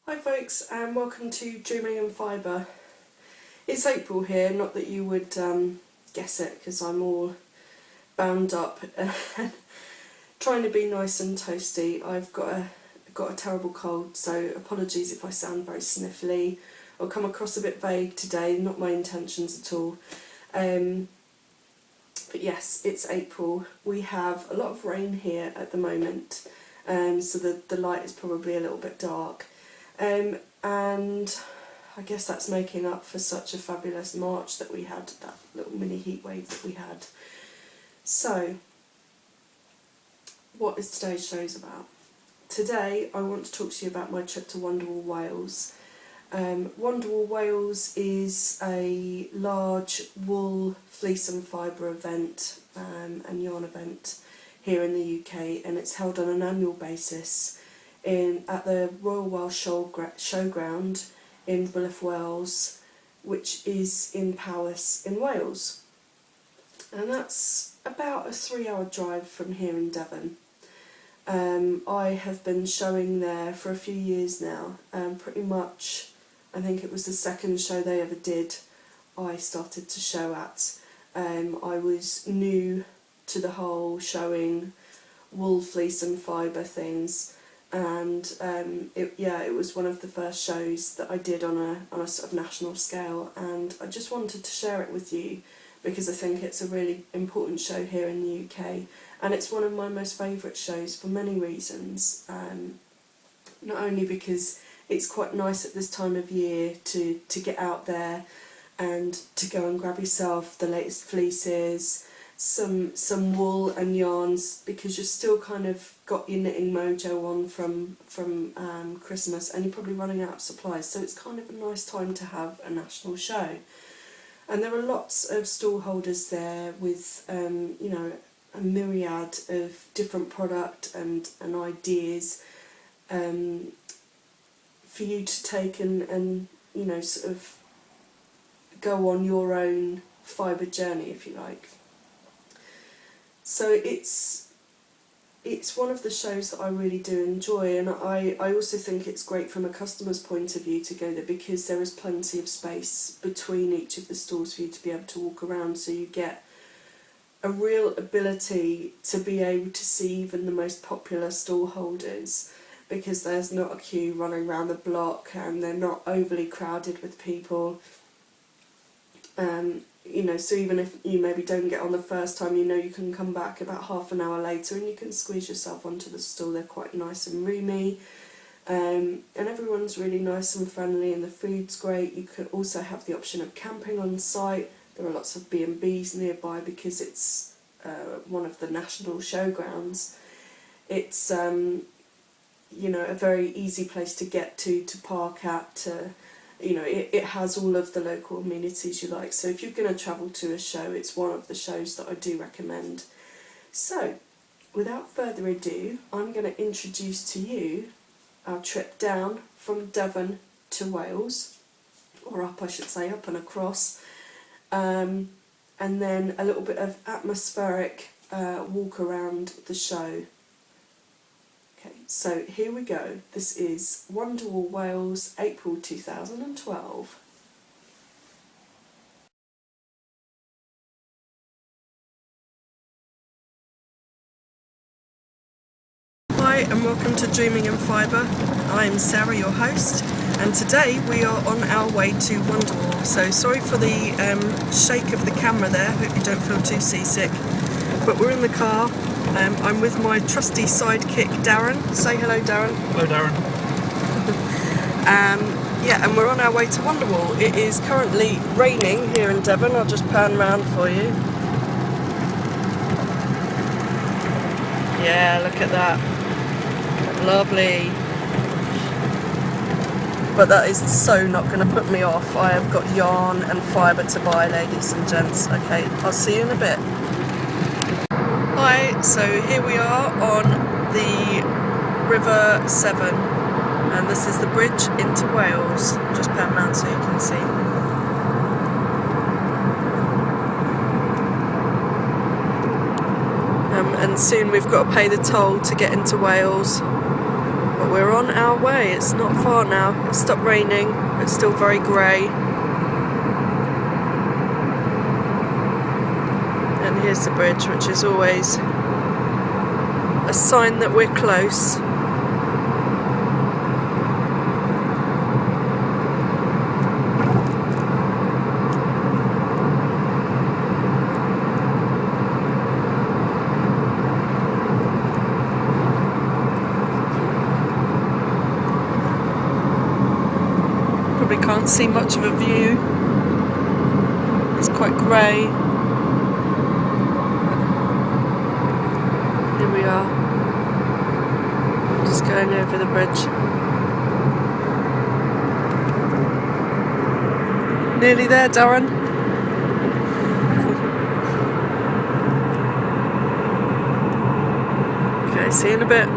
Hi folks, and welcome to Dreaming in Fibre. It's April here, not that you would guess it, because I'm all bound up and trying to be nice and toasty. I've got a terrible cold, so apologies if I sound very sniffly or come across a bit vague today, not my intentions at all. But yes, it's April. We have a lot of rain here at the moment, so the light is probably a little bit dark. And I guess that's making up for such a fabulous March that we had, that little mini heat wave that we had. So, what is today's shows about? Today I want to talk to you about my trip to Wonderwool, Wales. Wonderwool, Wales is a large wool, fleece and fibre event and yarn event here in the UK, and it's held on an annual basis at the Royal Welsh Showground in Bulith Wells, which is in Powys in Wales. And that's about a 3-hour drive from here in Devon. I have been showing there for a few years now, pretty much I think it was the second show they ever did I started to show at. I was new to the whole showing wool, fleece and fibre things, and it was one of the first shows that I did on a sort of national scale, and I just wanted to share it with you because I think it's a really important show here in the UK, and it's one of my most favourite shows for many reasons. Not only because it's quite nice at this time of year to get out there and to go and grab yourself the latest fleeces, some wool and yarns, because you've still kind of got your knitting mojo on from Christmas, and you're probably running out of supplies, so it's kind of a nice time to have a national show. And there are lots of stall holders there with a myriad of different product and ideas for you to take and sort of go on your own fibre journey, if you like. So it's one of the shows that I really do enjoy, and I also think it's great from a customer's point of view to go there, because there is plenty of space between each of the stalls for you to be able to walk around, so you get a real ability to be able to see even the most popular stall holders, because there's not a queue running around the block and they're not overly crowded with people. So even if you maybe don't get on the first time, you can come back about half an hour later and you can squeeze yourself onto the stall. They're quite nice and roomy, and everyone's really nice and friendly, and the food's great. You could also have the option of camping on site. There are lots of B&Bs nearby because it's one of the national showgrounds. It's a very easy place to get to park at. It has all of the local amenities you like. So if you're going to travel to a show, it's one of the shows that I do recommend. So, without further ado, I'm going to introduce to you our trip down from Devon to Wales, or up I should say, up and across, and then a little bit of atmospheric walk around the show. Okay, so here we go. This is Wonderwool, Wales, April 2012. Hi and welcome to Dreaming in Fibre. I'm Sara, your host, and today we are on our way to Wonderwool. So sorry for the shake of the camera there, hope you don't feel too seasick. But we're in the car. I'm with my trusty sidekick Darren. Say hello, Darren. Hello, Darren. And we're on our way to Wonderwool. It is currently raining here in Devon. I'll just pan round for you. Yeah, look at that. Lovely. But that is so not going to put me off. I have got yarn and fibre to buy, ladies and gents. Okay, I'll see you in a bit. Hi, so here we are on the River Severn, and this is the bridge into Wales. Just pan round so you can see. And soon we've got to pay the toll to get into Wales. But But we're on our way, it's not far now. It's stopped raining, it's still very grey. And here's the bridge, which is always a sign that we're close. Probably can't see much of a view. It's quite grey. Here we are. Just going over the bridge. Nearly there, Darren. Okay, see you in a bit.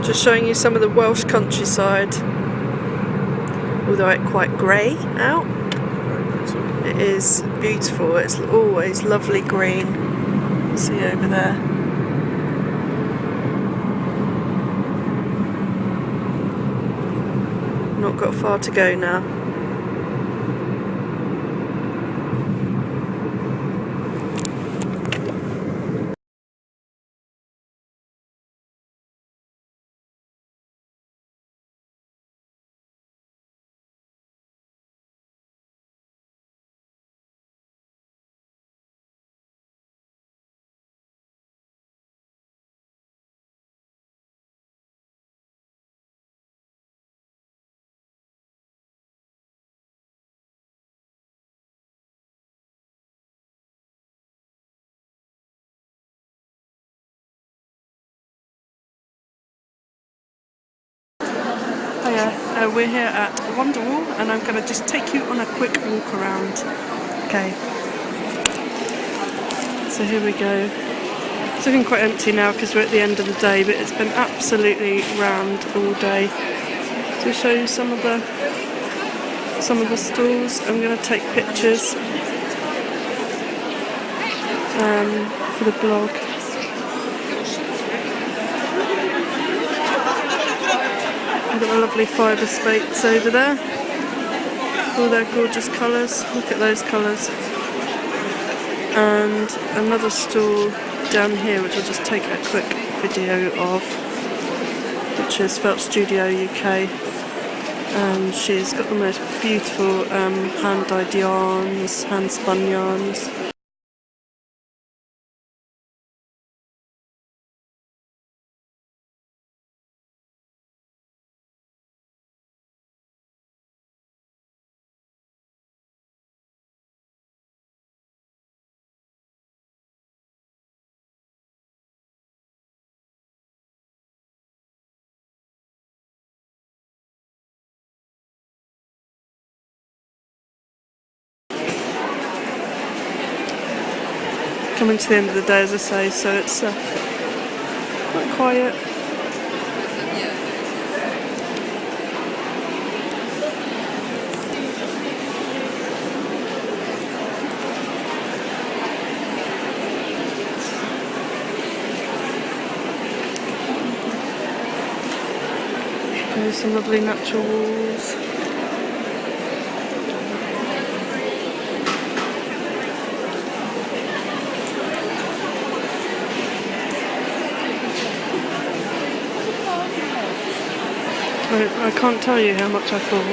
Just showing you some of the Welsh countryside. Although it's quite grey out, it is beautiful. It's always lovely green. See over there. Not got far to go now. Hiya, we're here at Wonderwool and I'm going to just take you on a quick walk around. Okay, so here we go. It's looking quite empty now because we're at the end of the day, but it's been absolutely rammed all day. So I'll show you some of the stalls. I'm going to take pictures for the blog. We've got the lovely Fibre spates over there. All their gorgeous colours. Look at those colours. And another stall down here, which I'll just take a quick video of, which is Felt Studio UK. And she's got the most beautiful hand-dyed yarns, hand-spun yarns. Coming to the end of the day, as I say, so it's quite quiet. There's some lovely natural walls. I can't tell you how much I bought.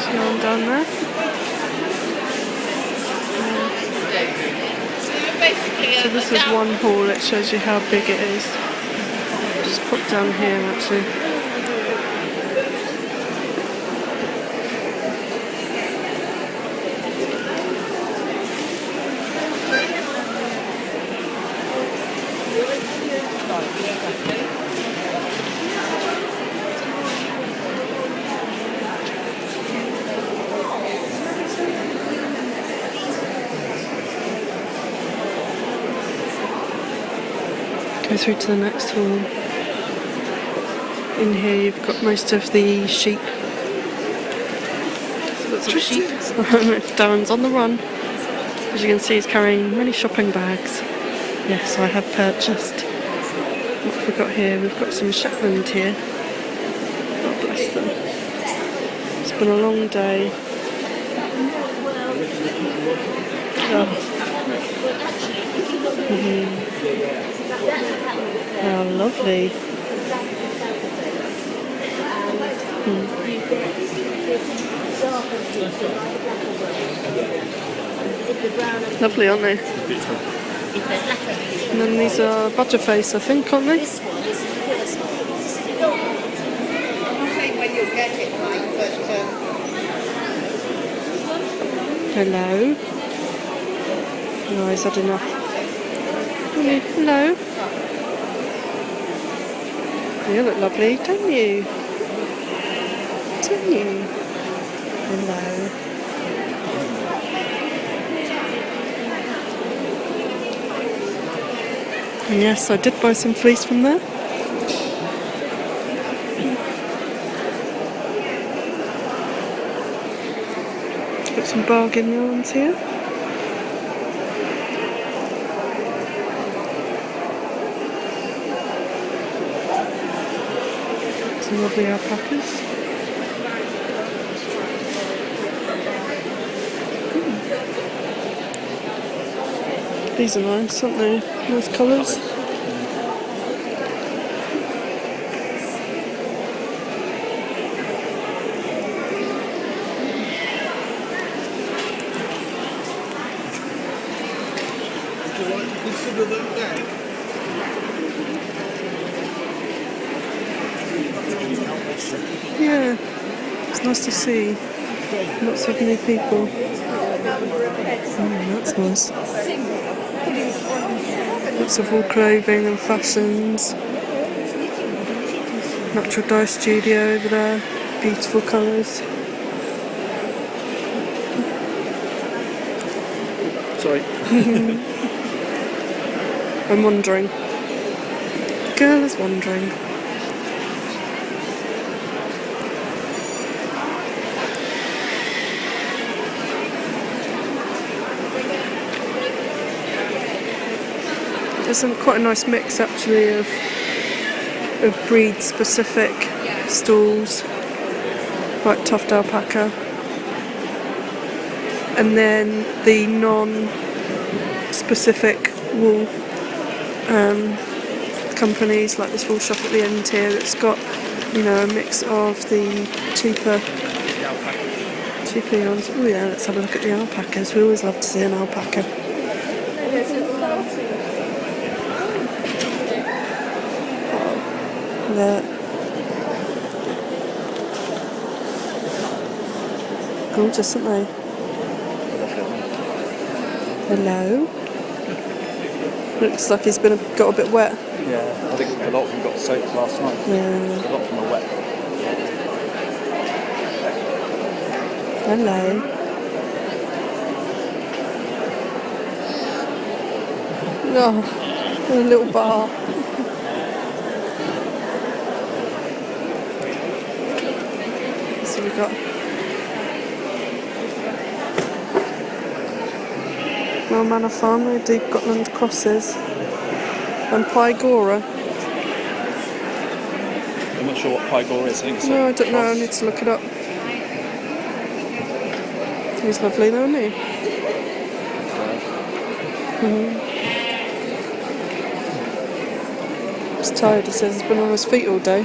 See on down there. So this is one haul, it shows you how big it is. Just put down here actually. Go through to the next hall. In here you've got most of the sheep. Lots of sheep. Darren's on the run. As you can see, he's carrying many shopping bags. Yes, I have purchased. What have we got here? We've got some Shetland here. God bless them. It's been a long day. Oh. How lovely. Lovely, aren't they? And then these are butterface, I think, aren't they? Hello. No, he's had enough. Hello. You look lovely, don't you? Don't you? Hello. And yes, I did buy some fleece from there. Got some bargain yarns here. Some lovely alpacas. These are nice, aren't they? Nice colours. Would you like to consider them then? Yeah, it's nice to see lots of new people. That's nice. Lots of wool clothing and fashions. Natural dye studio over there. Beautiful colours. Sorry. I'm wandering. The girl is wandering. There's quite a nice mix actually of breed specific stalls, like tuft alpaca, and then the non-specific wool companies, like this wool shop at the end here that's got, you know, a mix of the cheaper yarns. Oh yeah, let's have a look at the alpacas. We always love to see an alpaca. They're gorgeous, aren't they? Hello. Looks like he's got a bit wet. Yeah, I think a lot of them got soaked last night. Yeah. A lot of them are wet. Hello. Oh, a little bar. So we've got Well Manor Farm with Deep Gotland crosses and Pygora. I'm not sure what Pygora is. I think it's No, I don't know. I need to look it up. He's lovely though, isn't he? He's tired, he says. He's been on his feet all day.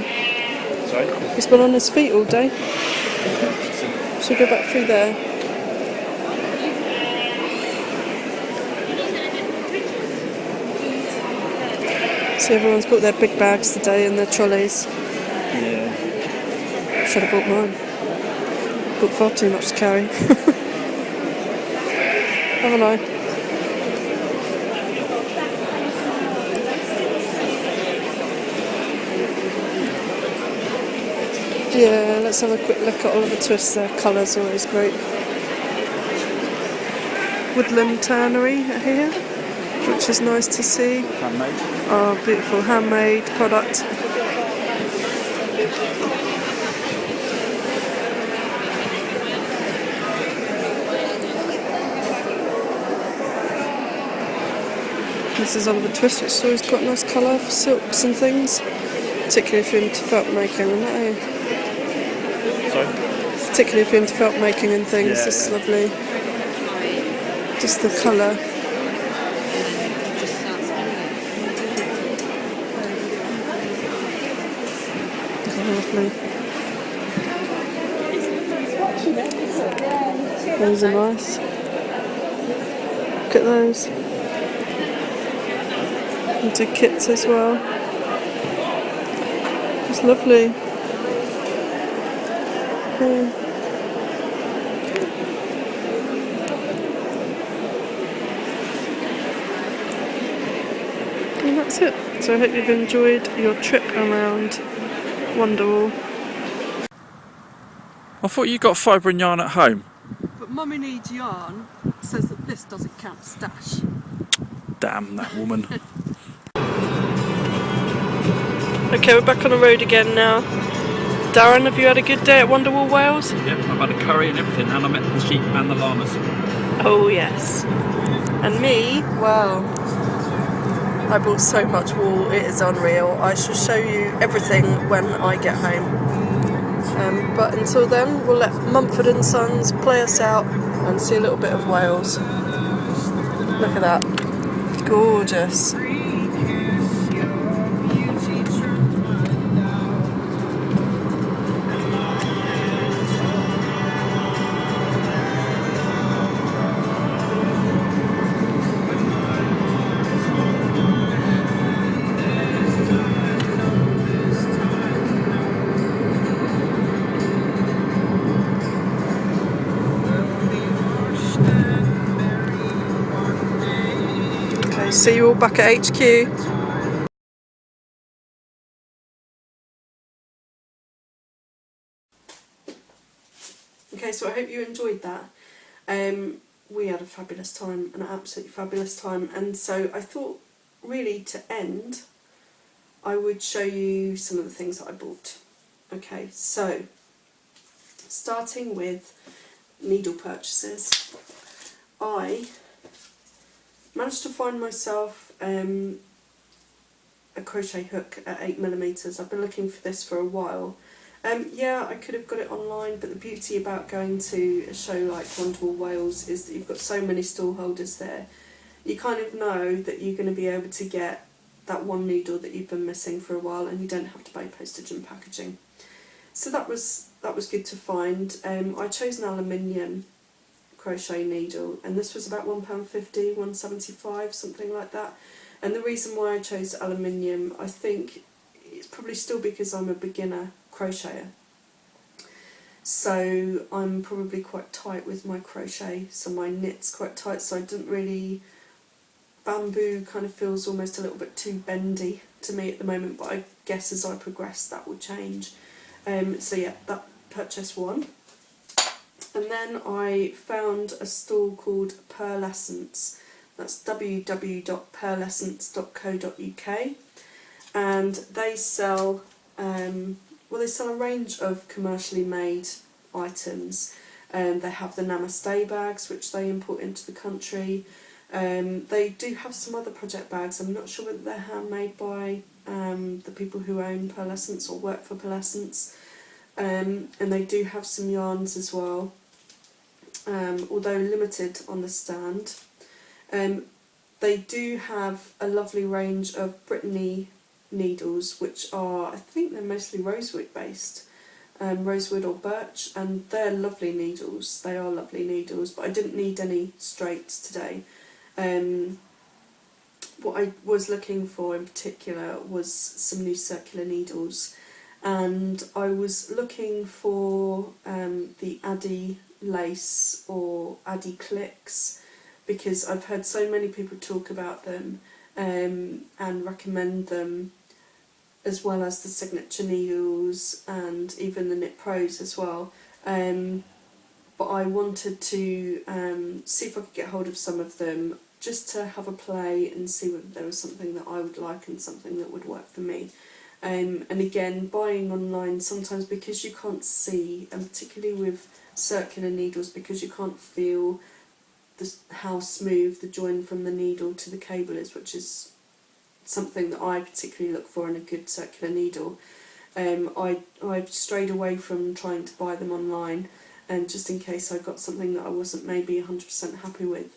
Sorry? He's been on his feet all day. Should we go back through there? See, everyone's got their big bags today and their trolleys. Yeah. Should have bought mine. Bought far too much to carry. Haven't I? Yeah, let's have a quick look at Oliver Twist. Their colours are always great. Woodland Tannery here, which is nice to see. Handmade. Oh, beautiful handmade product. This is Oliver Twist, which has always got a nice colour for silks and things, particularly if you're into felt making and that. Sorry? Particularly if you're into felt making and things, Yeah, this is yeah. lovely. Just the colour. Lovely. Those are nice. Look at those. And do kits as well. It's lovely. Yeah. And that's it. So I hope you've enjoyed your trip around Wonderwool. I thought you got fibre and yarn at home. But Mummy Needs Yarn says that this doesn't count stash. Damn that woman. Okay, we're back on the road again now. Darren, have you had a good day at Wonderwool Wales? Yep, I've had a curry and everything, and I met the sheep and the llamas. Oh yes. And me, well, I bought so much wool, it is unreal. I shall show you everything when I get home. But until then, we'll let Mumford and Sons play us out and see a little bit of Wales. Look at that. Gorgeous. Okay, see you all back at HQ. Okay, so I hope you enjoyed that. We had a fabulous time, an absolutely fabulous time, and so I thought really to end I would show you some of the things that I bought. Okay, so starting with needle purchases, I managed to find myself a crochet hook at 8mm. I've been looking for this for a while. Yeah, I could have got it online, but the beauty about going to a show like Wonderwool Wales is that you've got so many stall holders there. You kind of know that you're going to be able to get that one needle that you've been missing for a while, and you don't have to pay postage and packaging. So that was good to find. I chose an aluminium crochet needle, and this was about £1.50, £1.75, something like that. And the reason why I chose aluminium, I think it's probably still because I'm a beginner crocheter. So I'm probably quite tight with my crochet, so my knit's quite tight, so I didn't really... Bamboo kind of feels almost a little bit too bendy to me at the moment, but I guess as I progress that will change. So yeah, that purchase one. And then I found a stall called Pearlessence. That's www.pearlessence.co.uk, and they sell they sell a range of commercially made items. They have the Namaste bags, which they import into the country. They do have some other project bags. I'm not sure whether they're handmade by the people who own Pearlessence or work for Pearlessence. And they do have some yarns as well, although limited on the stand. They do have a lovely range of Brittany needles, which are, I think they're mostly rosewood based, rosewood or birch, and they're lovely needles. They are lovely needles, but I didn't need any straights today. What I was looking for in particular was some new circular needles, and I was looking for the Addy lace or Addy clicks, because I've heard so many people talk about them and recommend them, as well as the signature needles and even the Knit Pros as well. But I wanted to see if I could get hold of some of them, just to have a play and see whether there was something that I would like and something that would work for me. And again, buying online sometimes, because you can't see, and particularly with circular needles, because you can't feel how smooth the join from the needle to the cable is, which is something that I particularly look for in a good circular needle. I've strayed away from trying to buy them online, and just in case I got something that I wasn't maybe 100% happy with,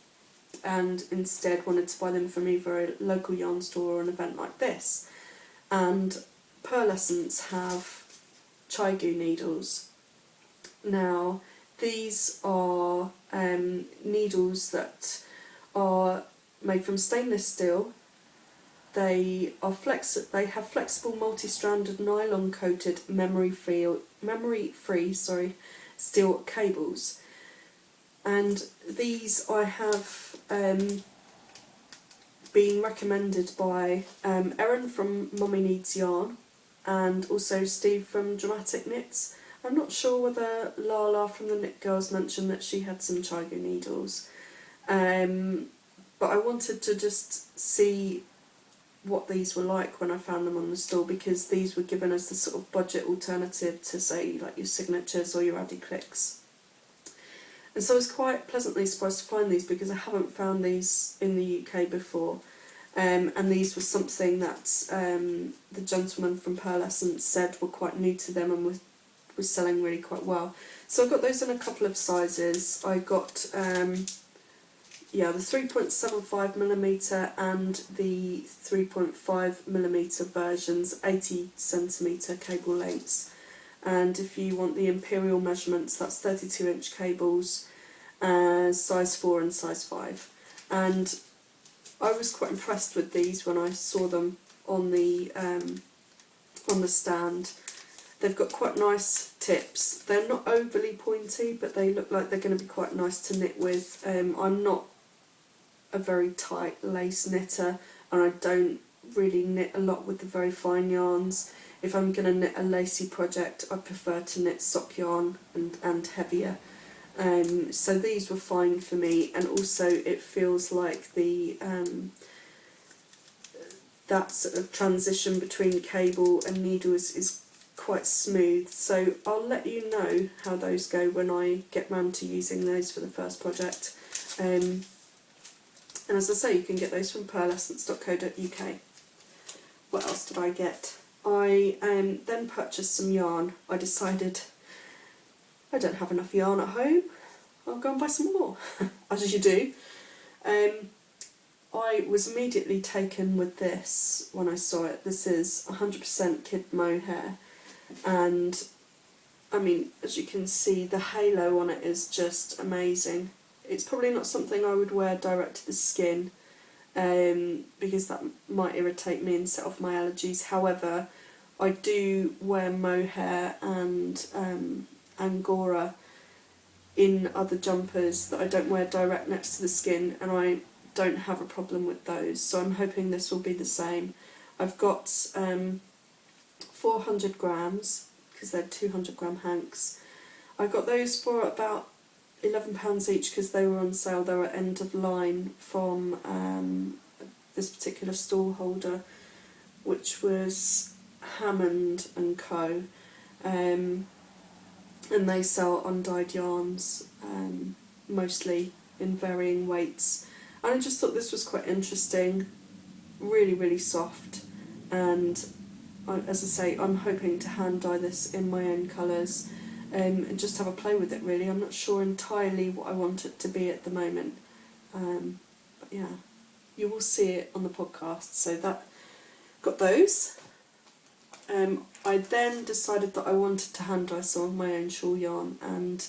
and instead wanted to buy them from either a local yarn store or an event like this. And Pearlescence have Chigu needles. Now, these are needles that are made from stainless steel. They are They have flexible, multi-stranded, nylon-coated, memory-free steel cables. And these I have been recommended by Erin from Mummy Needs Yarn, and also Steve from Dramatic Knits. I'm not sure whether Lala from the Knit Girls mentioned that she had some Chigu needles, but I wanted to just see what these were like when I found them on the store, because these were given as the sort of budget alternative to, say, like your Signatures or your Addy Clicks. And so I was quite pleasantly surprised to find these, because I haven't found these in the UK before. And these were something that the gentleman from Pearlescence said were quite new to them and was selling really quite well. So I got those in a couple of sizes. I got the 3.75mm and the 3.5mm versions, 80cm cable lengths. And if you want the imperial measurements, that's 32-inch cables, size 4 and size 5. And I was quite impressed with these when I saw them on the stand. They've got quite nice tips. They're not overly pointy, but they look like they're going to be quite nice to knit with. I'm not a very tight lace knitter, and I don't really knit a lot with the very fine yarns. If I'm going to knit a lacy project, I prefer to knit sock yarn and heavier. So these were fine for me, and also it feels like the that sort of transition between cable and needle is quite smooth. So I'll let you know how those go when I get round to using those for the first project. And as I say, you can get those from pearlescence.co.uk. What else did I get? I then purchased some yarn. I decided I don't have enough yarn at home, I'll go and buy some more, as you do. I was immediately taken with this when I saw it. This is 100% kid mohair, and I mean, as you can see, the halo on it is just amazing. It's probably not something I would wear direct to the skin, because that might irritate me and set off my allergies. However, I do wear mohair and angora in other jumpers that I don't wear direct next to the skin, and I don't have a problem with those, so I'm hoping this will be the same. I've got 400 grams, because they're 200 gram hanks. I got those for about £11 each because they were on sale. They were end of line from this particular stall holder, which was Hammond and Co. And they sell undyed yarns, mostly in varying weights. And I just thought this was quite interesting, really, really soft. And as I say, I'm hoping to hand dye this in my own colours, and just have a play with it, really. I'm not sure entirely what I want it to be at the moment. But yeah, you will see it on the podcast. So that got those. I then decided that I wanted to hand dye some of my own shawl yarn, and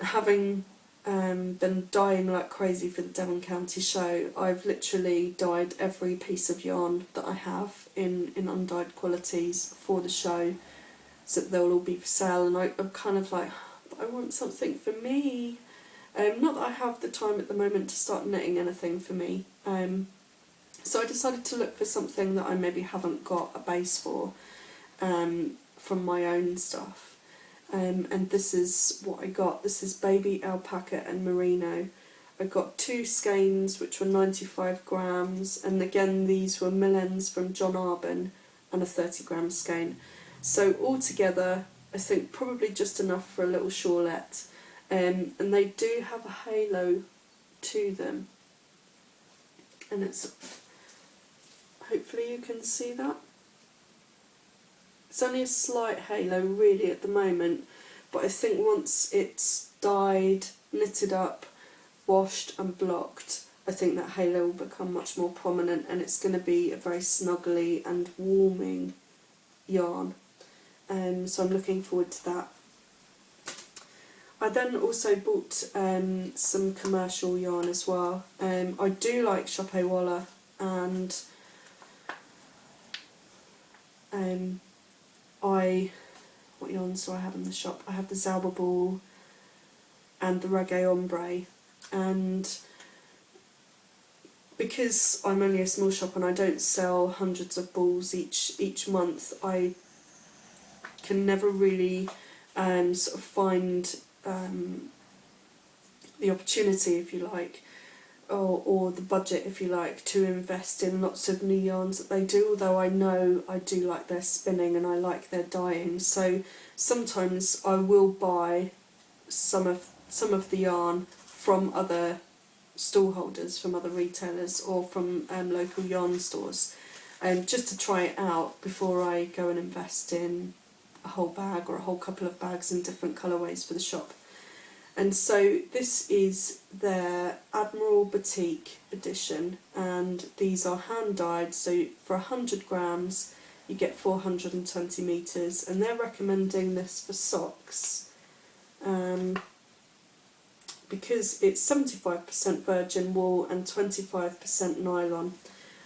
having been dyeing like crazy for the Devon County show, I've literally dyed every piece of yarn that I have in undyed qualities for the show, so that they'll all be for sale. And I'm kind of like, but I want something for me. Not that I have the time at the moment to start knitting anything for me. So I decided to look for something that I maybe haven't got a base for, from my own stuff. And this is what I got. This is baby alpaca and merino. I got 2 skeins which were 95 grams, and again these were millens from John Arbon, and a 30 gram skein. So altogether, I think probably just enough for a little shawlette. And they do have a halo to them, and it's, hopefully you can see that. It's only a slight halo really at the moment, but I think once it's dyed, knitted up, washed and blocked, I think that halo will become much more prominent, and it's going to be a very snuggly and warming yarn. So I'm looking forward to that. I then also bought some commercial yarn as well. I do like Chapeau Walla, and what yarns do I have in the shop? I have the Zauberball and the Reggae Ombre, and because I'm only a small shop and I don't sell hundreds of balls each month, I can never really sort of find the opportunity, if you like, or the budget, if you like, to invest in lots of new yarns that they do, although I know I do like their spinning and I like their dyeing. So sometimes I will buy some of the yarn from other stallholders, from other retailers, or from local yarn stores, just to try it out before I go and invest in a whole bag or a whole couple of bags in different colourways for the shop. And so this is their Admiral Boutique edition, and these are hand dyed, so for 100 grams you get 420 metres, and they're recommending this for socks because it's 75% virgin wool and 25% nylon.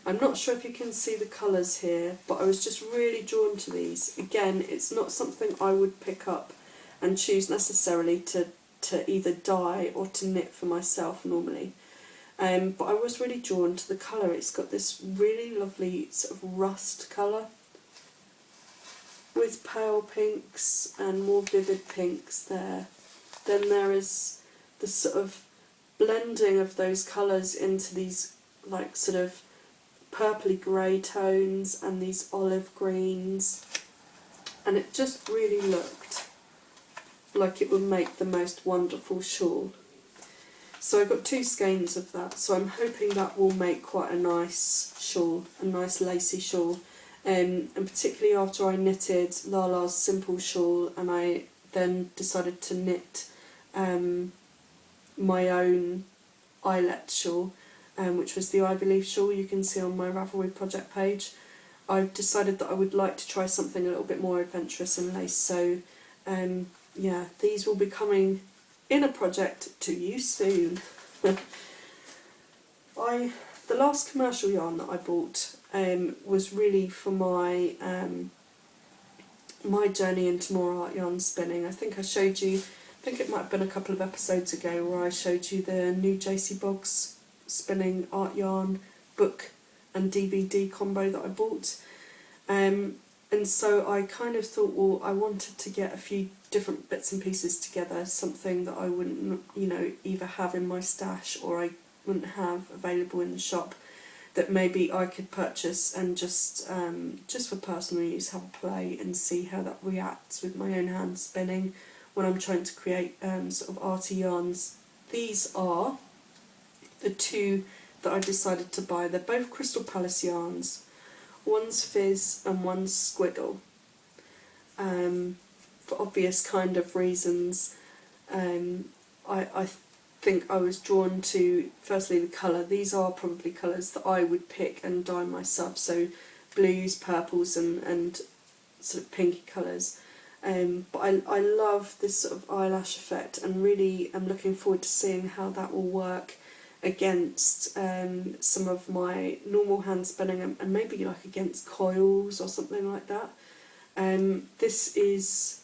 I'm not sure if you can see the colours here, but I was just really drawn to these. Again, it's not something I would pick up and choose necessarily to either dye or to knit for myself normally. But I was really drawn to the colour. It's got this really lovely sort of rust colour with pale pinks and more vivid pinks there. Then there is the sort of blending of those colours into these like sort of purpley grey tones and these olive greens, and it just really looked like it would make the most wonderful shawl. So I got 2 skeins of that, so I'm hoping that will make quite a nice shawl, a nice lacy shawl, and particularly after I knitted Lala's simple shawl, and I then decided to knit my own eyelet shawl, which was the Ivy Leaf shawl you can see on my Ravelry project page. I've decided that I would like to try something a little bit more adventurous in lace, so yeah, these will be coming in a project to you soon. The last commercial yarn that I bought was really for my my journey into more art yarn spinning. I think I showed you, I think it might have been a couple of episodes ago, where I showed you the new JC Boggs spinning art yarn book and DVD combo that I bought. And so I kind of thought, well, I wanted to get a few different bits and pieces together, something that I wouldn't, either have in my stash or I wouldn't have available in the shop, that maybe I could purchase and just for personal use, have a play and see how that reacts with my own hand spinning when I'm trying to create sort of arty yarns. These are the 2 that I decided to buy. They're both Crystal Palace yarns. One's Fizz and one's Squiggle, for obvious kind of reasons. I think I was drawn to, firstly, the colour. These are probably colours that I would pick and dye myself, so blues, purples and sort of pinky colours. But I love this sort of eyelash effect, and really am looking forward to seeing how that will work against some of my normal hand spinning, and maybe like against coils or something like that. This is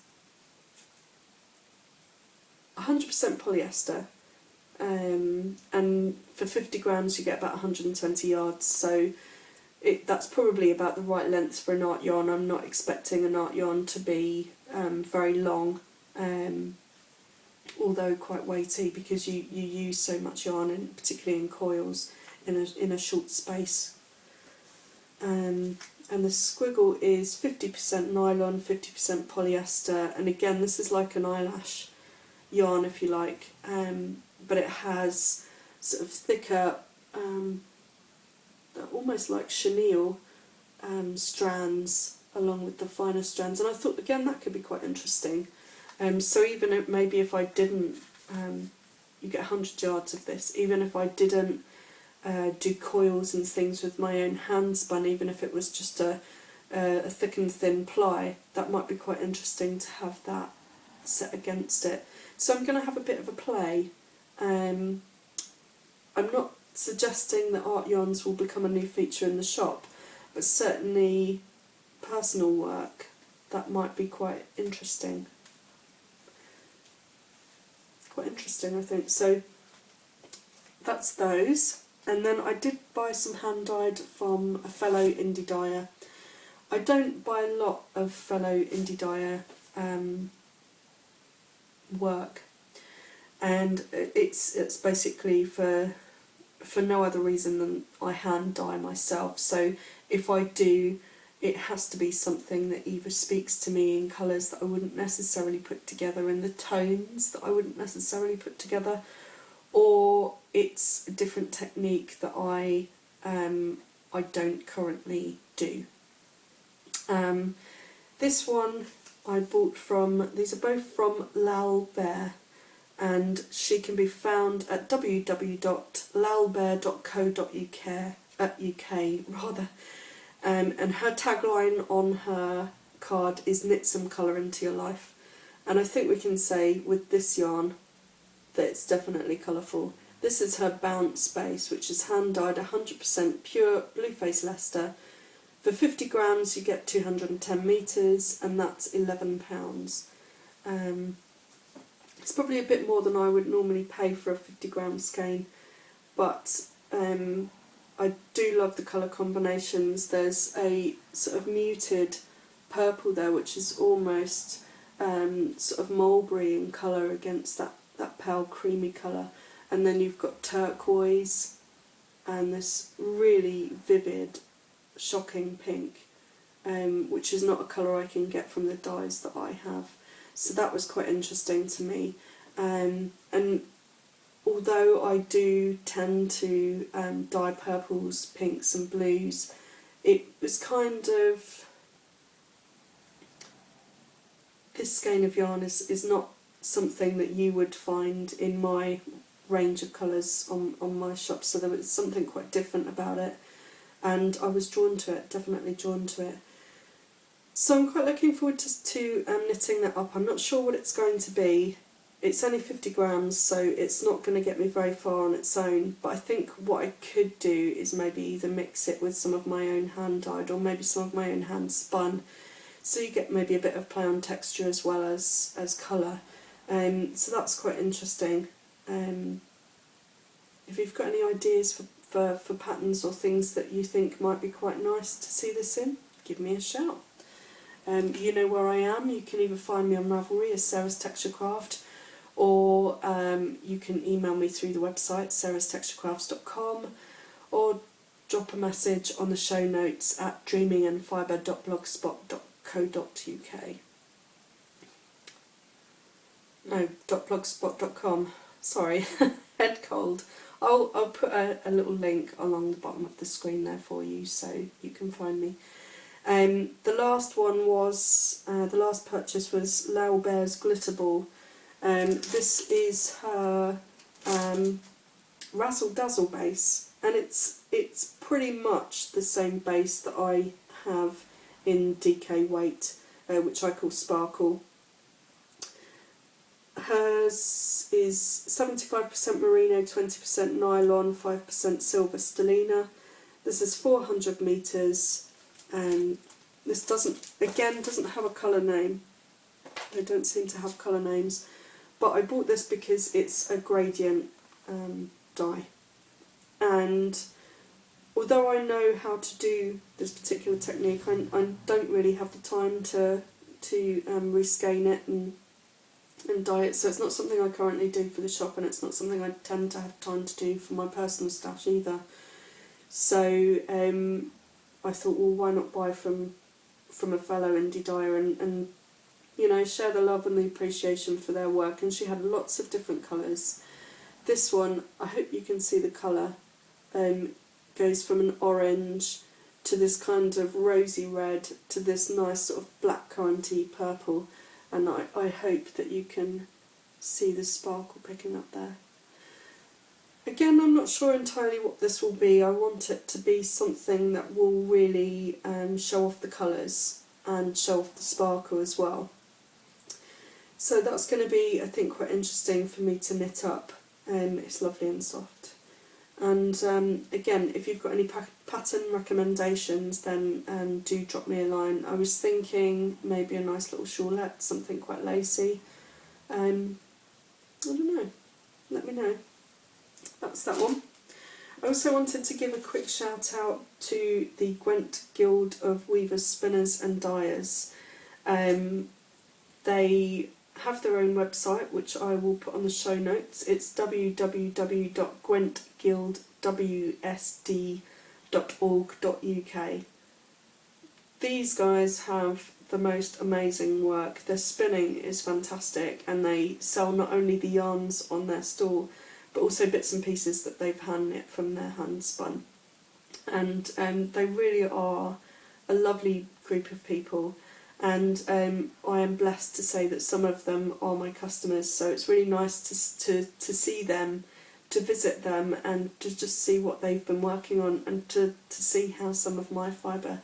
100% polyester, and for 50 grams you get about 120 yards, so that's probably about the right length for an art yarn. I'm not expecting an art yarn to be very long, although quite weighty, because you use so much yarn, particularly in coils, in a short space. and the squiggle is 50% nylon, 50% polyester, and again this is like an eyelash yarn if you like, but it has sort of thicker, almost like chenille strands along with the finer strands, and I thought again that could be quite interesting. So even if, maybe if I didn't, you get 100 yards of this, even if I didn't do coils and things with my own hand spun, even if it was just a thick and thin ply, that might be quite interesting to have that set against it. So I'm going to have a bit of a play. I'm not suggesting that art yarns will become a new feature in the shop, but certainly personal work, that might be quite interesting. Quite interesting, I think. So that's those. And then I did buy some hand dyed from a fellow indie dyer. I don't buy a lot of fellow indie dyer work, and it's basically for no other reason than I hand dye myself. So if I do, it has to be something that either speaks to me in colours that I wouldn't necessarily put together, in the tones that I wouldn't necessarily put together, or it's a different technique that I don't currently do. This one I bought from, these are both from Lal Bear, and she can be found at www.lalbear.co.uk, and her tagline on her card is "Knit some colour into your life," and I think we can say with this yarn that it's definitely colourful. This is her bounce base, which is hand dyed 100% pure Blueface Leicester. For 50 grams you get 210 metres, and that's £11. It's probably a bit more than I would normally pay for a 50 gram skein, but I do love the colour combinations. There's a sort of muted purple there, which is almost sort of mulberry in colour against that pale creamy colour, and then you've got turquoise and this really vivid, shocking pink, which is not a colour I can get from the dyes that I have. So that was quite interesting to me, and although I do tend to dye purples, pinks and blues, it was kind of, this skein of yarn is not something that you would find in my range of colours on my shop, so there was something quite different about it, and I was drawn to it, definitely drawn to it. So I'm quite looking forward to knitting that up. I'm not sure what it's going to be. It's only 50 grams, so it's not going to get me very far on its own, but I think what I could do is maybe either mix it with some of my own hand dyed or maybe some of my own hand spun, so you get maybe a bit of play on texture as well as colour. So that's quite interesting. If you've got any ideas for patterns or things that you think might be quite nice to see this in, give me a shout. You know where I am. You can either find me on Ravelry as Sarah's Texture Craft, or you can email me through the website sarastexturecrafts.com, or drop a message on the show notes at dreamingandfibre.blogspot.co.uk. No, .blogspot.com. Sorry, head cold. I'll put a little link along the bottom of the screen there for you, so you can find me. The last one was, the last purchase was Lal Bear's Glitter Ball. This is her Razzle Dazzle base, and it's pretty much the same base that I have in DK Weight, which I call Sparkle. Hers is 75% merino, 20% nylon, 5% silver stellina. This is 400 metres. This doesn't have a colour name. They don't seem to have colour names, but I bought this because it's a gradient dye, and although I know how to do this particular technique, I don't really have the time to reskein it and dye it, so it's not something I currently do for the shop, and it's not something I tend to have time to do for my personal stash either. So I thought, well, why not buy from a fellow indie dyer and you know, share the love and the appreciation for their work. And she had lots of different colours. This one, I hope you can see the colour, goes from an orange to this kind of rosy red to this nice sort of blackcurranty purple, and I hope that you can see the sparkle picking up there. Again, I'm not sure entirely what this will be. I want it to be something that will really show off the colours and show off the sparkle as well. So that's going to be, I think, quite interesting for me to knit up. It's lovely and soft. And again, if you've got any pattern recommendations, then do drop me a line. I was thinking maybe a nice little shawlette, something quite lacy. I don't know. Let me know. That's that one. I also wanted to give a quick shout out to the Gwent Guild of Weavers, Spinners and Dyers. They have their own website, which I will put on the show notes. It's www.gwentguildwsd.org.uk. These guys have the most amazing work. Their spinning is fantastic, and they sell not only the yarns on their stall, but also bits and pieces that they've hand knit from their hand spun. And they really are a lovely group of people. And I am blessed to say that some of them are my customers, so it's really nice to see them, to visit them, and to just see what they've been working on, and to see how some of my fibre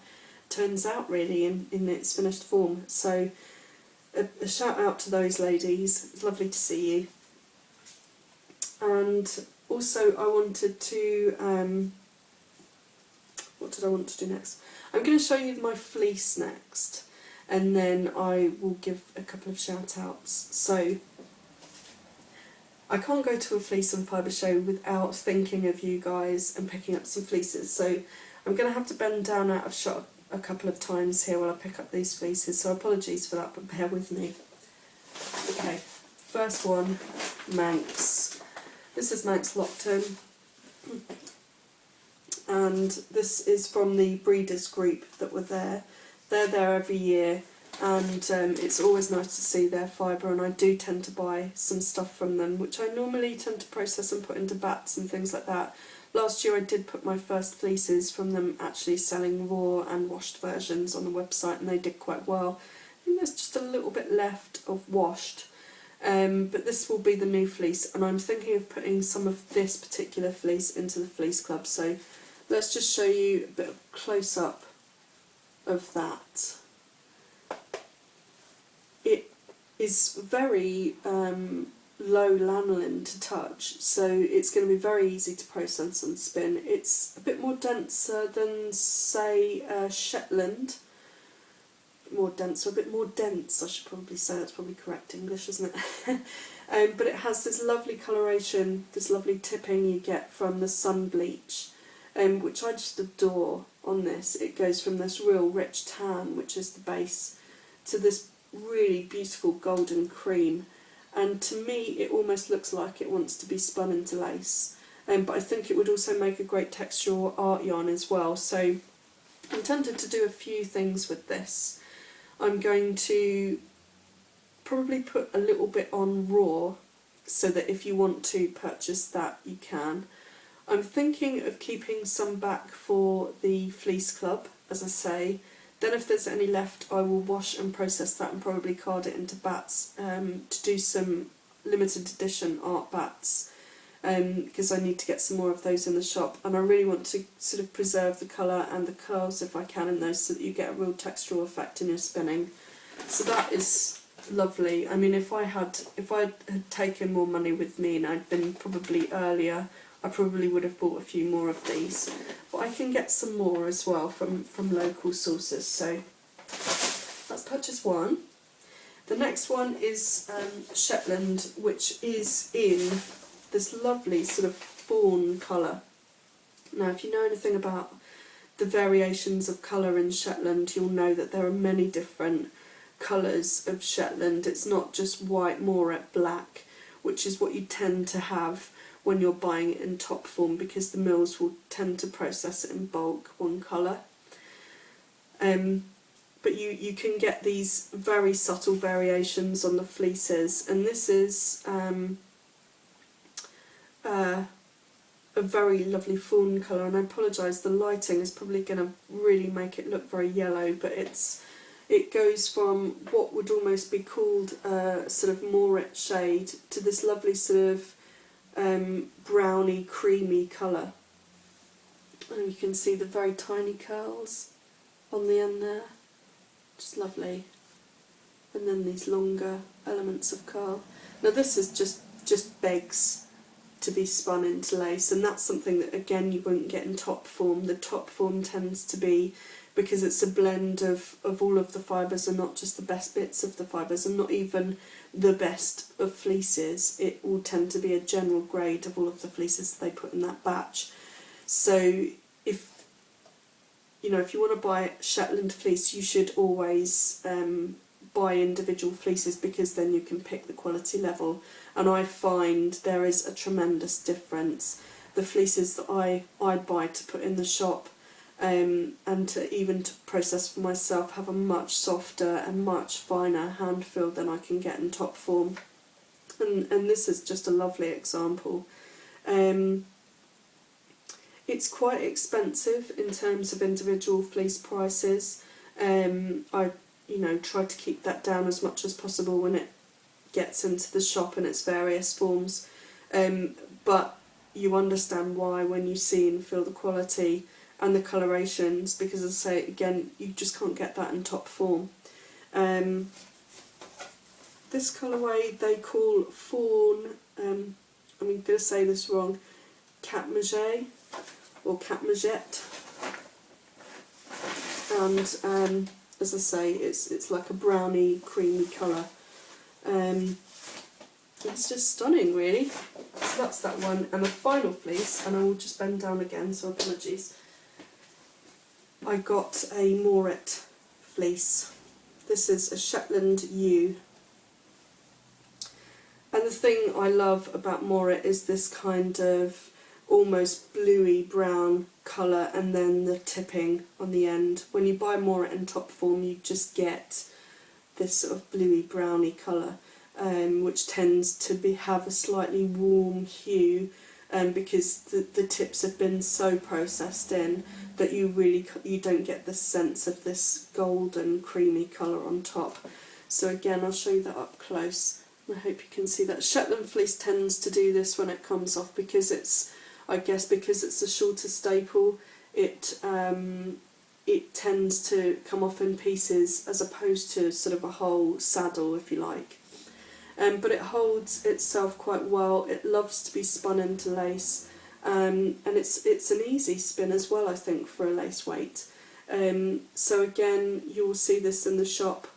turns out really in its finished form. So a shout out to those ladies. It's lovely to see you. And also I wanted to, what did I want to do next? I'm going to show you my fleece next, and then I will give a couple of shout outs. So I can't go to a fleece and fibre show without thinking of you guys and picking up some fleeces. So I'm going to have to bend down out of shot a couple of times here while I pick up these fleeces, so apologies for that, but bear with me. Okay, first one, Manx. This is Manx Lockton, and this is from the breeders group that were there. They're there every year, and it's always nice to see their fibre, and I do tend to buy some stuff from them, which I normally tend to process and put into bats and things like that. Last year I did put my first fleeces from them actually selling raw and washed versions on the website, and they did quite well. I think there's just a little bit left of washed, but this will be the new fleece, and I'm thinking of putting some of this particular fleece into the Fleece Club. So let's just show you a bit of close-up of that. It is very low lanolin to touch, so it's going to be very easy to process and spin. It's a bit more denser than, say, Shetland. A bit more dense, I should probably say. That's probably correct English, isn't it? But it has this lovely coloration, this lovely tipping you get from the sun bleach, which I just adore on this. It goes from this real rich tan, which is the base, to this really beautiful golden cream. And to me it almost looks like it wants to be spun into lace, but I think it would also make a great textural art yarn as well. So I'm tempted to do a few things with this. I'm going to probably put a little bit on raw, so that if you want to purchase that you can. I'm thinking of keeping some back for the Fleece Club, as I say. Then if there's any left, I will wash and process that and probably card it into bats to do some limited edition art bats, because I need to get some more of those in the shop, and I really want to sort of preserve the colour and the curls if I can in those, so that you get a real textural effect in your spinning. So that is lovely. I mean, if I had taken more money with me and I'd been probably earlier, I probably would have bought a few more of these, but I can get some more as well from local sources. So that's purchase one. The next one is Shetland, which is in this lovely sort of fawn colour. Now, if you know anything about the variations of colour in Shetland, you'll know that there are many different colours of Shetland. It's not just white, moirette, black, which is what you tend to have when you're buying it in top form, because the mills will tend to process it in bulk, one colour. But you can get these very subtle variations on the fleeces, and this is a very lovely fawn colour, and I apologise, the lighting is probably going to really make it look very yellow, but it goes from what would almost be called a sort of moret shade to this lovely sort of browny creamy colour, and you can see the very tiny curls on the end there, just lovely, and then these longer elements of curl. Now this is just begs to be spun into lace, and that's something that again you won't get in top form. The top form tends to be, because it's a blend of all of the fibres and not just the best bits of the fibres and not even the best of fleeces, it will tend to be a general grade of all of the fleeces that they put in that batch. So if you want to buy Shetland fleece, you should always buy individual fleeces, because then you can pick the quality level, and I find there is a tremendous difference. The fleeces that I buy to put in the shop and to process for myself have a much softer and much finer hand feel than I can get in top form, and this is just a lovely example. It's quite expensive in terms of individual fleece prices. I try to keep that down as much as possible when it gets into the shop in its various forms, but you understand why when you see and feel the quality and the colorations, because as I say again, you just can't get that in top form. This colourway they call fawn, I'm going to say this wrong, cap maget or cap magette, and as I say, it's like a browny creamy colour. It's just stunning really. So that's that one, and the final fleece, and I will just bend down again, so apologies. I got a moret fleece. This is a Shetland ewe. And the thing I love about moret is this kind of almost bluey brown colour, and then the tipping on the end. When you buy moret in top form, you just get this sort of bluey browny colour, which tends to have a slightly warm hue, because the tips have been so processed in that you don't get the sense of this golden creamy colour on top. So again, I'll show you that up close. I hope you can see that. Shetland fleece tends to do this when it comes off, because it's a shorter staple, it tends to come off in pieces as opposed to sort of a whole saddle, if you like. But it holds itself quite well. It loves to be spun into lace, and it's an easy spin as well, I think, for a lace weight. So again, you will see this in the shop.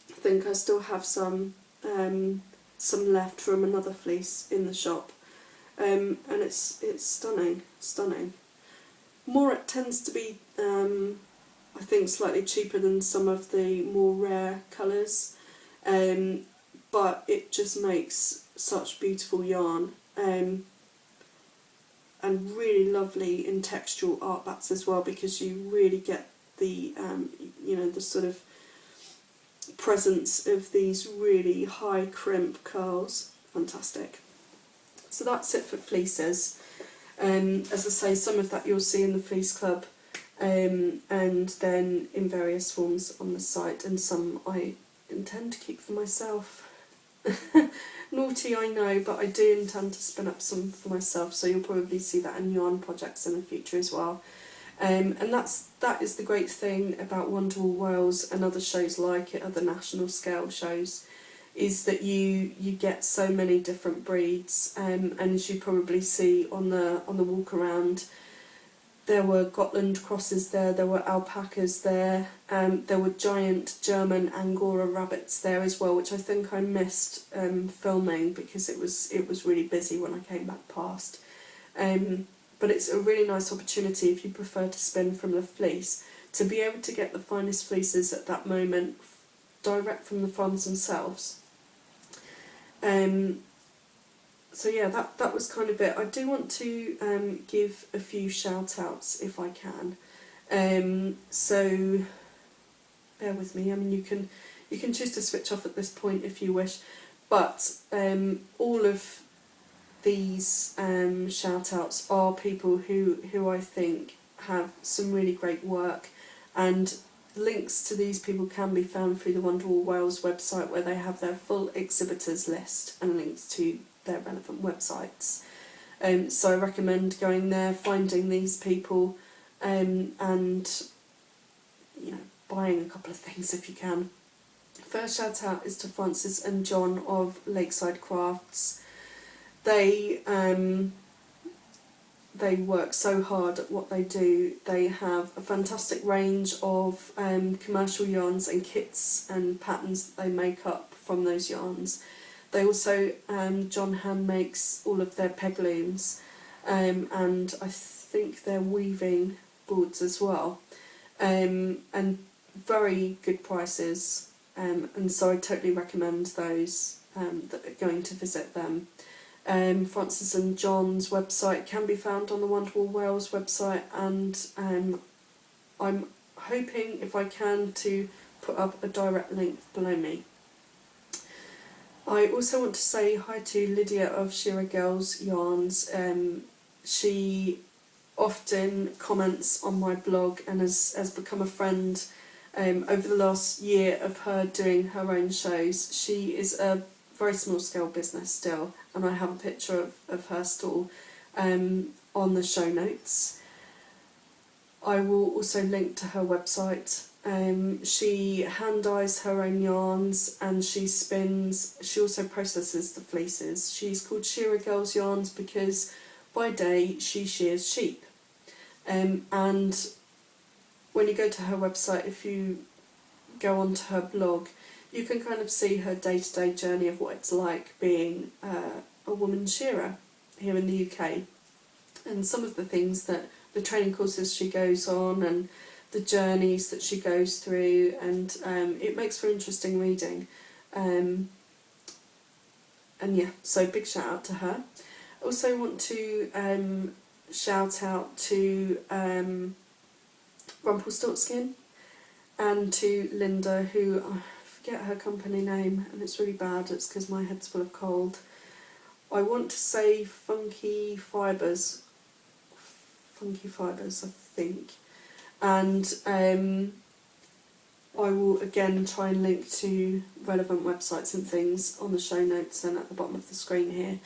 I think I still have some left from another fleece in the shop, and it's stunning. Moret tends to be, I think, slightly cheaper than some of the more rare colours, but it just makes such beautiful yarn, and really lovely in textural art bats as well, because you really get the the sort of presence of these really high crimp curls. Fantastic. So that's it for fleeces. As I say, some of that you'll see in the Fleece Club, and then in various forms on the site, and some I intend to keep for myself. Naughty, I know, but I do intend to spin up some for myself, so you'll probably see that in yarn projects in the future as well. And that is the great thing about Wonderwool Wales and other shows like it, other national scale shows, is that you get so many different breeds, and as you probably see on the walk around, there were Gotland crosses there were alpacas there, there were giant German Angora rabbits there as well, which I think I missed filming because it was really busy when I came back past. But it's a really nice opportunity, if you prefer to spin from the fleece, to be able to get the finest fleeces at that moment direct from the farms themselves. So yeah, that was kind of it. I do want to give a few shout outs if I can. So bear with me. I mean, you can choose to switch off at this point if you wish, but all of these shout outs are people who I think have some really great work, and links to these people can be found through the Wonderwool Wales website, where they have their full exhibitors list and links to their relevant websites. So I recommend going there, finding these people, and buying a couple of things if you can. First shout out is to Francis and John of Lakeside Crafts. They work so hard at what they do. They have a fantastic range of commercial yarns and kits and patterns that they make up from those yarns. They also, John hand makes all of their peg looms, and I think they're weaving boards as well, and very good prices, and so I totally recommend those that are going to visit them. Francis and John's website can be found on the Wonderwool Wales website, and I'm hoping, if I can, to put up a direct link below me. I also want to say hi to Lydia of Shira Girls Yarns. She often comments on my blog and has become a friend over the last year of her doing her own shows. She is a very small scale business still, and I have a picture of her stall on the show notes. I will also link to her website. She hand dyes her own yarns, and she spins. She also processes the fleeces. She's called Shearer Girls Yarns because by day she shears sheep. And when you go to her website, if you go onto her blog, you can kind of see her day-to-day journey of what it's like being a woman shearer here in the UK, and some of the things that the training courses she goes on and the journeys that she goes through, and it makes for interesting reading. And yeah, so big shout out to her. I also want to shout out to Rumpelstiltskin and to Linda, who I forget her company name, and it's really bad, it's because my head's full of cold. I want to say Funky Fibres, I think, and I will again try and link to relevant websites and things on the show notes and at the bottom of the screen here.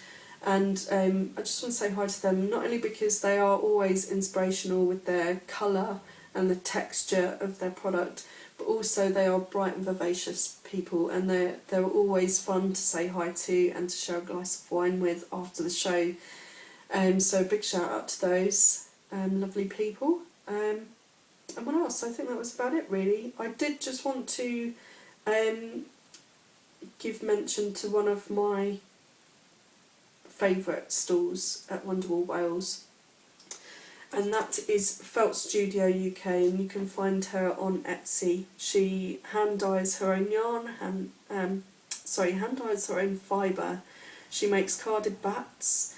And I just want to say hi to them, not only because they are always inspirational with their colour and the texture of their product, but also they are bright and vivacious people, and they're always fun to say hi to and to share a glass of wine with after the show. So a big shout out to those lovely people. And what else? I think that was about it really. I did just want to give mention to one of my favourite stalls at Wonderwool Wales, and that is Felt Studio UK, and you can find her on Etsy. She hand dyes her own yarn, hand dyes her own fibre. She makes carded bats.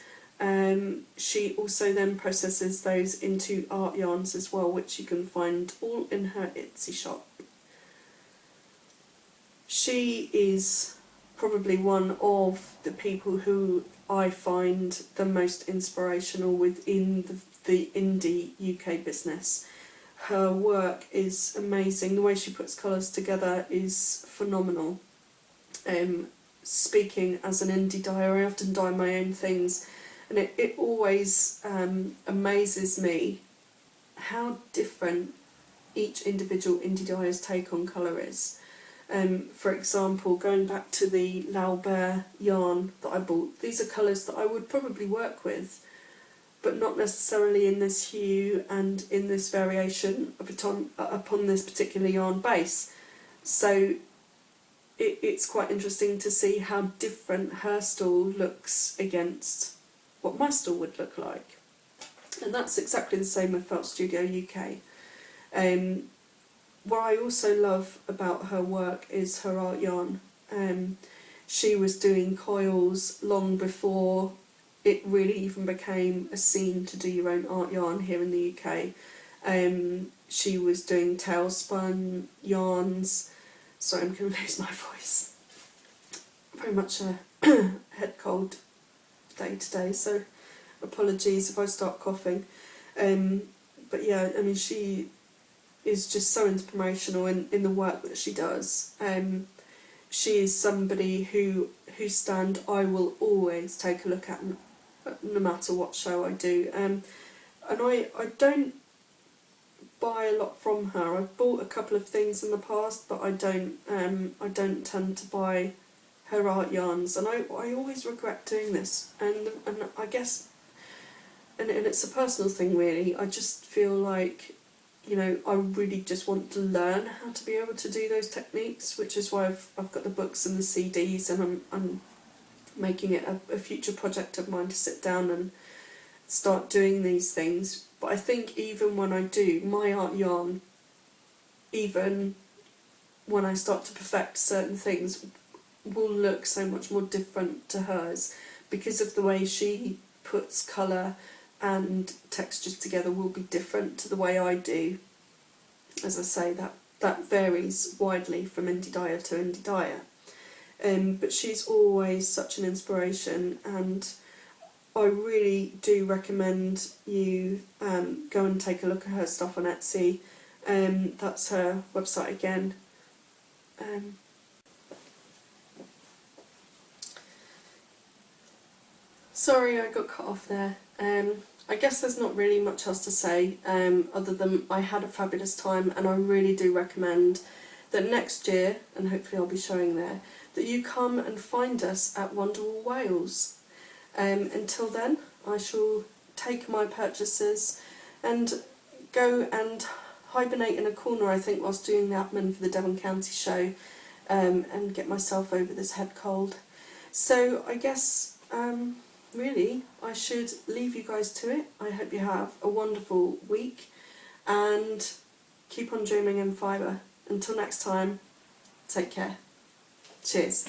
She also then processes those into art yarns as well, which you can find all in her Etsy shop. She is probably one of the people who I find the most inspirational within the indie UK business. Her work is amazing. The way she puts colours together is phenomenal. Speaking as an indie dyer, I often dye my own things, and it always amazes me how different each individual indie dyer's take on colour is. For example, going back to the Laubert yarn that I bought, these are colours that I would probably work with, but not necessarily in this hue and in this variation upon this particular yarn base. So it's quite interesting to see how different her stall looks against what my stall would look like. And that's exactly the same with Felt Studio UK. What I also love about her work is her art yarn. She was doing coils long before it really even became a scene to do your own art yarn here in the UK. She was doing tailspun yarns. Sorry, I'm going to lose my voice. Very much a head cold day today, so apologies if I start coughing. But yeah, I mean, she is just so inspirational in the work that she does. She is somebody whose stand I will always take a look at, no matter what show I do. And I don't buy a lot from her. I've bought a couple of things in the past, but I don't tend to buy her art yarns, and I always regret doing this. And I guess, and it's a personal thing really. I just feel like, you know, I really just want to learn how to be able to do those techniques, which is why I've got the books and the CDs, and I'm making it a future project of mine to sit down and start doing these things. But I think even when I do my art yarn, even when I start to perfect certain things, will look so much more different to hers, because of the way she puts colour and textures together will be different to the way I do. As I say, that varies widely from indie dyer to indie dyer. But she's always such an inspiration, and I really do recommend you go and take a look at her stuff on Etsy. That's her website again. Sorry, I got cut off there. I guess there's not really much else to say, other than I had a fabulous time, and I really do recommend that next year, and hopefully I'll be showing there, that you come and find us at Wonderwool Wales. Until then, I shall take my purchases and go and hibernate in a corner, I think, whilst doing the admin for the Devon County show, and get myself over this head cold. So I guess, really, I should leave you guys to it. I hope you have a wonderful week, and keep on dreaming in fibre. Until next time, take care. Cheers.